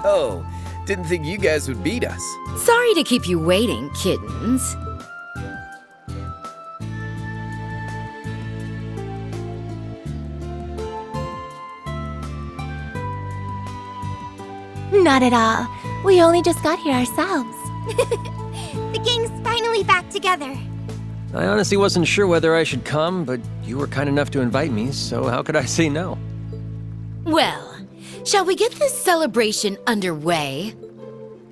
Yo, didn't think you guys would beat us. Sorry to keep you waiting, kittens. Not at all. We only just got here ourselves. The gang's finally back together. I honestly wasn't sure whether I should come, but you were kind enough to invite me, so how could I say no? Well, shall we get this celebration underway?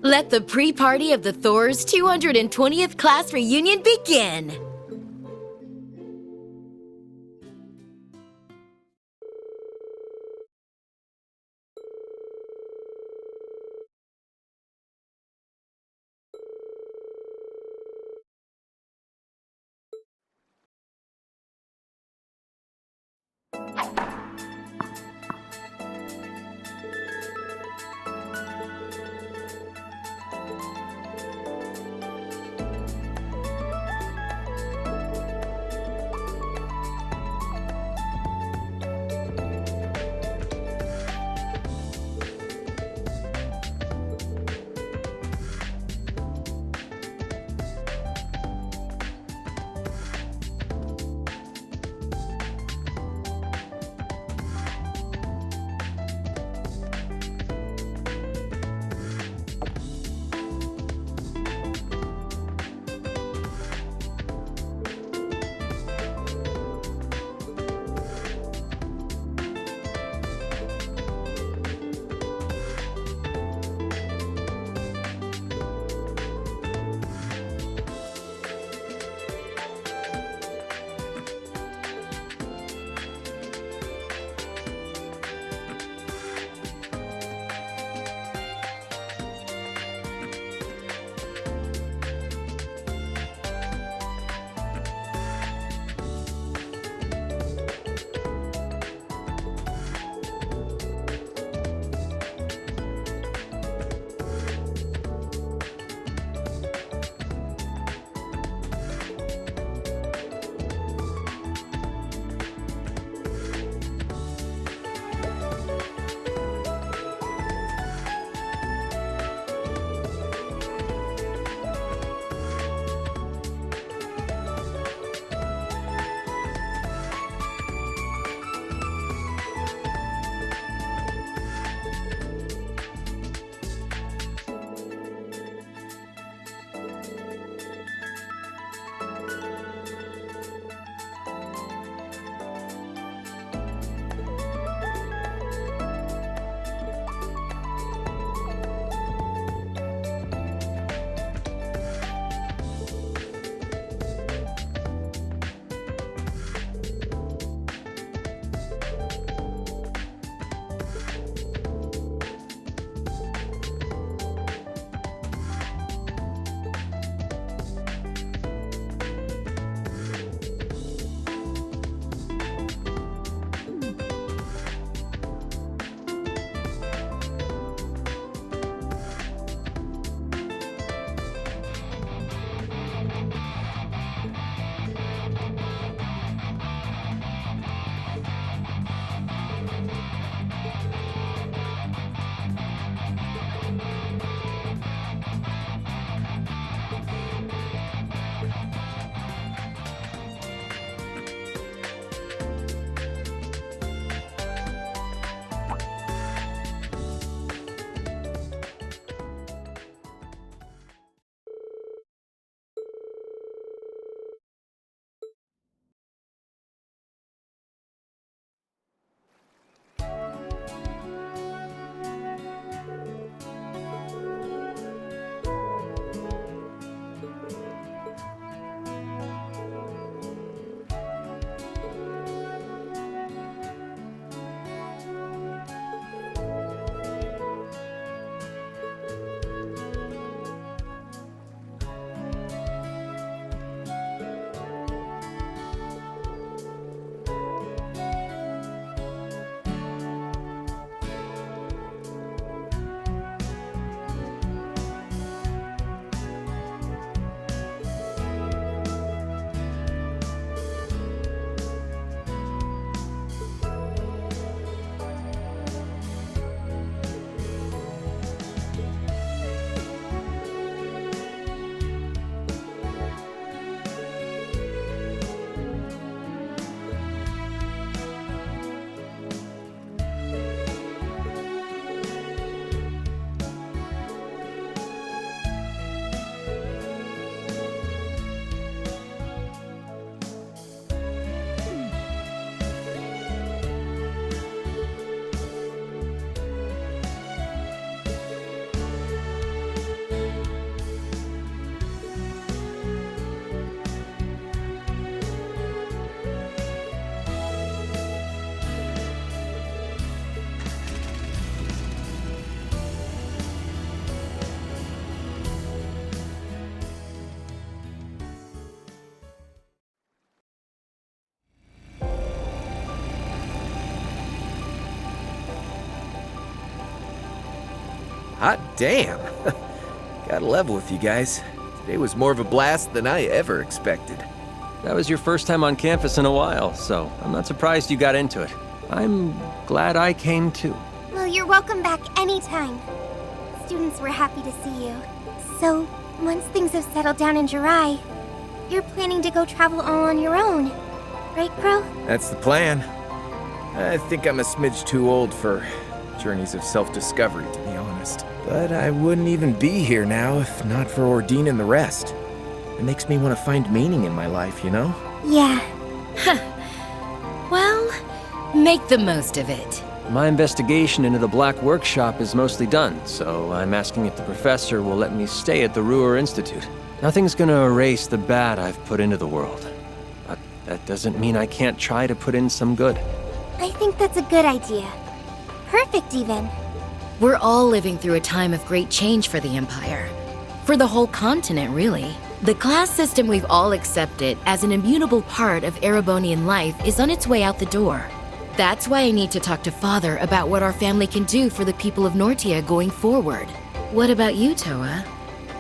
Let the pre-party of the Thor's 220th class reunion begin! Hot damn. Gotta level with you guys. Today was more of a blast than I ever expected. That was your first time on campus in a while, so I'm not surprised you got into it. I'm glad I came too. Well, you're welcome back anytime. Students were happy to see you. So, once things have settled down in Jirai, you're planning to go travel all on your own, right, Crow? That's the plan. I think I'm a smidge too old for journeys of self-discovery, to be honest. But I wouldn't even be here now if not for Ordine and the rest. It makes me want to find meaning in my life, you know? Yeah. Well, make the most of it. My investigation into the Black Workshop is mostly done, so I'm asking if the professor will let me stay at the Ruhr Institute. Nothing's gonna erase the bad I've put into the world. But that doesn't mean I can't try to put in some good. I think that's a good idea. Perfect, even. We're all living through a time of great change for the Empire. For the whole continent, really. The class system we've all accepted as an immutable part of Erebonian life is on its way out the door. That's why I need to talk to Father about what our family can do for the people of Nortia going forward. What about you, Towa?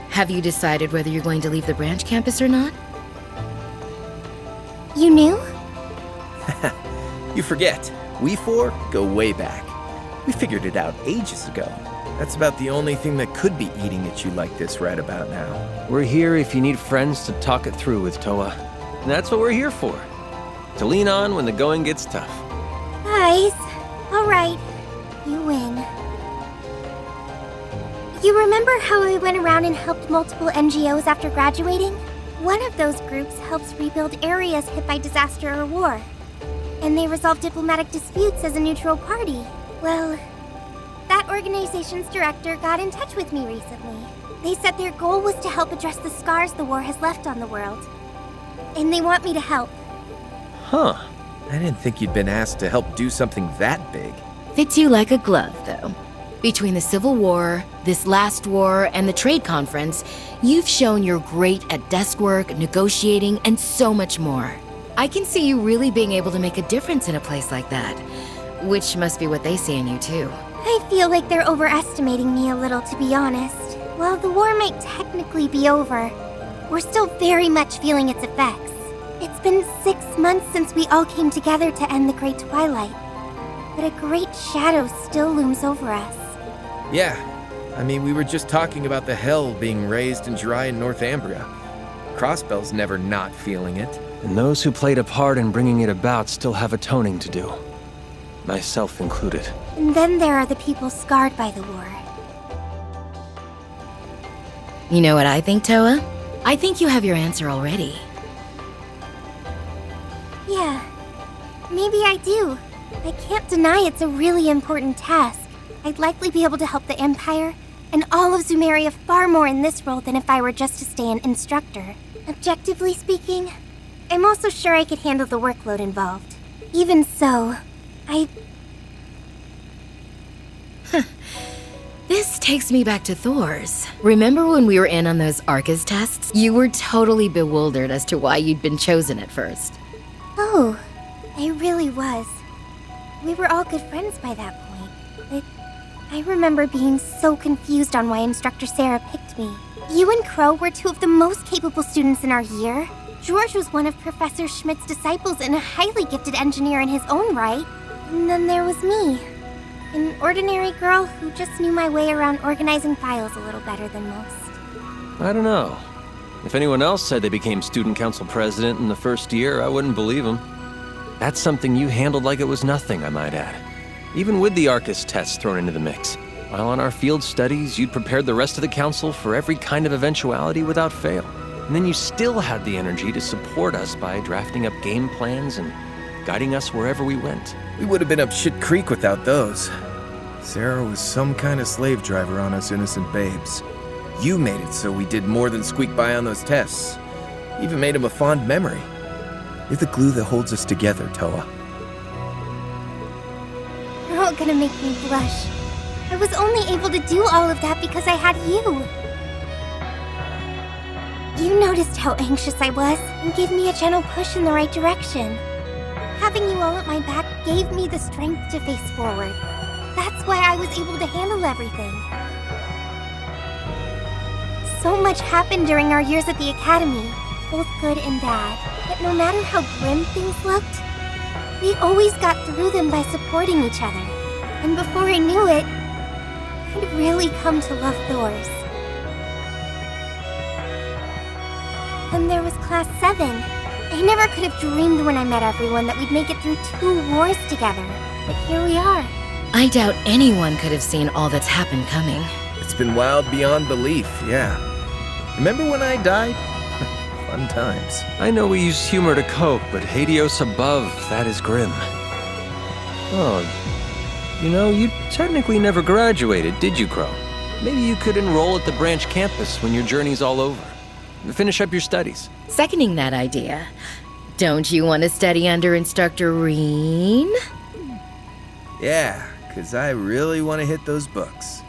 Have you decided whether you're going to leave the branch campus or not? You knew? You forget, we four go way back. We figured it out ages ago. That's about the only thing that could be eating at you like this right about now. We're here if you need friends to talk it through with, Towa. And that's what we're here for. To lean on when the going gets tough. Guys, alright. You win. You remember how I went around and helped multiple NGOs after graduating? One of those groups helps rebuild areas hit by disaster or war. And they resolve diplomatic disputes as a neutral party. Well, that organization's director got in touch with me recently. They said their goal was to help address the scars the war has left on the world. And they want me to help. Huh. I didn't think you'd been asked to help do something that big. Fits you like a glove, though. Between the Civil War, this last war, and the trade conference, you've shown you're great at desk work, negotiating, and so much more. I can see you really being able to make a difference in a place like that. Which must be what they see in you, too. I feel like they're overestimating me a little, to be honest. While the war might technically be over, we're still very much feeling its effects. It's been 6 months since we all came together to end the Great Twilight. But a great shadow still looms over us. Yeah. I mean, we were just talking about the hell being raised in Jirai and Northumbria. Crossbell's never not feeling it. And those who played a part in bringing it about still have atoning to do. Myself included. And then there are the people scarred by the war. You know what I think, Towa? I think you have your answer already. Yeah, maybe I do. I can't deny it's a really important task. I'd likely be able to help the Empire and all of Zumeria far more in this role than if I were just to stay an instructor. Objectively speaking, I'm also sure I could handle the workload involved. Even so, This takes me back to Thor's. Remember when we were in on those Arcus tests? You were totally bewildered as to why you'd been chosen at first. Oh, I really was. We were all good friends by that point. But I remember being so confused on why Instructor Sarah picked me. You and Crow were two of the most capable students in our year. George was one of Professor Schmidt's disciples and a highly gifted engineer in his own right. And then there was me, an ordinary girl who just knew my way around organizing files a little better than most. I don't know. If anyone else said they became student council president in the first year, I wouldn't believe them. That's something you handled like it was nothing, I might add. Even with the Arcus tests thrown into the mix. While on our field studies, you'd prepared the rest of the council for every kind of eventuality without fail. And then you still had the energy to support us by drafting up game plans and guiding us wherever we went. We would have been up shit creek without those. Sarah was some kind of slave driver on us innocent babes. You made it so we did more than squeak by on those tests. Even made them a fond memory. You're the glue that holds us together, Towa. You're all gonna make me blush. I was only able to do all of that because I had you. You noticed how anxious I was and gave me a gentle push in the right direction. Having you all at my back gave me the strength to face forward. That's why I was able to handle everything. So much happened during our years at the academy, both good and bad. But no matter how grim things looked, we always got through them by supporting each other. And before I knew it, I'd really come to love Thors. And there was Class 7. I never could have dreamed when I met everyone that we'd make it through 2 wars together. But here we are. I doubt anyone could have seen all that's happened coming. It's been wild beyond belief, yeah. Remember when I died? Fun times. I know we use humor to cope, but Hades above, that is grim. Oh, you know, you technically never graduated, did you, Crow? Maybe you could enroll at the branch campus when your journey's all over. Finish up your studies. Seconding that idea. Don't you want to study under Instructor Reen? Yeah, 'cause I really want to hit those books.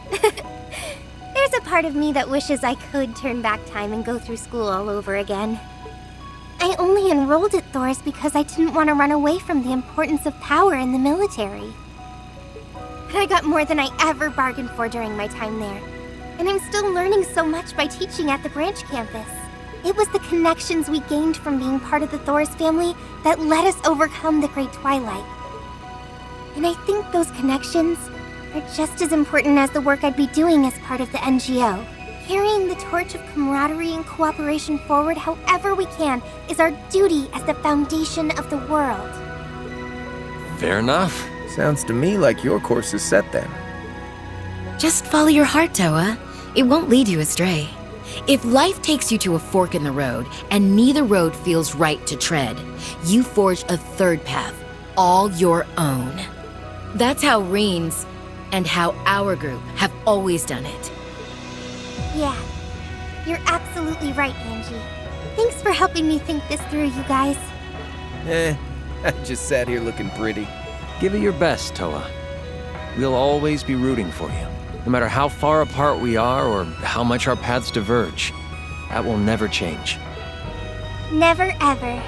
There's a part of me that wishes I could turn back time and go through school all over again. I only enrolled at Thors because I didn't want to run away from the importance of power in the military. But I got more than I ever bargained for during my time there. And I'm still learning so much by teaching at the branch campus. It was the connections we gained from being part of the Thors family that let us overcome the Great Twilight. And I think those connections are just as important as the work I'd be doing as part of the NGO. Carrying the torch of camaraderie and cooperation forward however we can is our duty as the foundation of the world. Fair enough. Sounds to me like your course is set then. Just follow your heart, Towa. It won't lead you astray. If life takes you to a fork in the road, and neither road feels right to tread, you forge a third path, all your own. That's how Reen's and how our group have always done it. Yeah, you're absolutely right, Angie. Thanks for helping me think this through, you guys. I just sat here looking pretty. Give it your best, Towa. We'll always be rooting for you, no matter how far apart we are or how much our paths diverge. That will never change. Never ever.